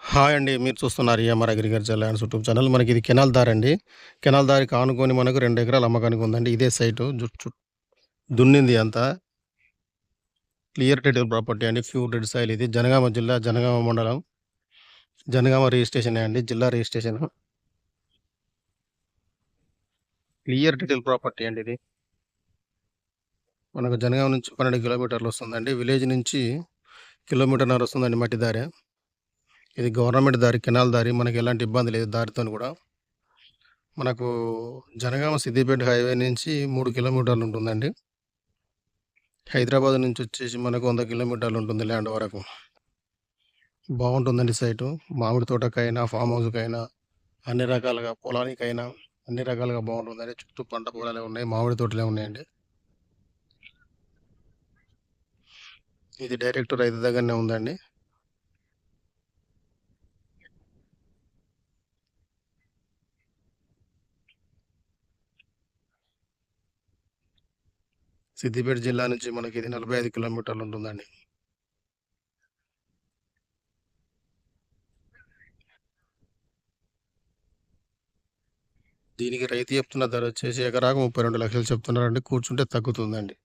Hi అండి. మీరు చూస్తున్నారు EMR agriculture lands YouTube channel. మనకిది కెనాల్ దారండి. కెనాల్ దారికి ఆనుకొని మనకు 2 ఎకరాలు అమ్మకానికి ఉందండి. ఇదే సైటు దున్నింది అంతా. క్లియర్ టైటిల్ ప్రాపర్టీ అండి. ప్యూర్ రెడ్ సాయిల్ ఇది. జనగామ జిల్లా, జనగామ మండలం, జనగామ రిజిస్ట్రేషనే అండి. జిల్లా రిజిస్ట్రేషన్. క్లియర్ టైటిల్ ప్రాపర్టీ అండి ఇది. మనకు జనగామ నుంచి 12 కిలోమీటర్లు వస్తుందండి. విలేజ్ నుంచి కిలోమీటర్‌న్నర వస్తుందండి మట్టి దారి. ఇది గవర్నమెంట్ దారి, కెనాల్ దారి. మనకి ఎలాంటి ఇబ్బంది లేదు దారితోని కూడా. మనకు జనగామ సిద్దిపేట హైవే నుంచి 3 కిలోమీటర్లు ఉంటుందండి. హైదరాబాద్ నుంచి వచ్చేసి మనకు 100 కిలోమీటర్లు ఉంటుంది ల్యాండ్ వరకు. బాగుంటుందండి సైటు. మామిడి తోటకైనా, ఫామ్ హౌస్‌కైనా, అన్ని రకాలుగా పొలానికైనా, అన్ని రకాలుగా బాగుంటుందండి. చుట్టూ పంట పొలాలే ఉన్నాయి. మామిడి తోటలే ఉన్నాయండి. ఇది డైరెక్ట్ రైతు దగ్గరనే ఉందండి. సిద్దిపేట జిల్లా నుంచి మనకి ఇది 45 కిలోమీటర్లు ఉంటుందండి. దీనికి రైతు చెప్తున్న ధర వచ్చేసి ఎకరాకు 32 లక్షలు చెప్తున్నారండి. కూర్చుంటే తగ్గుతుందండి.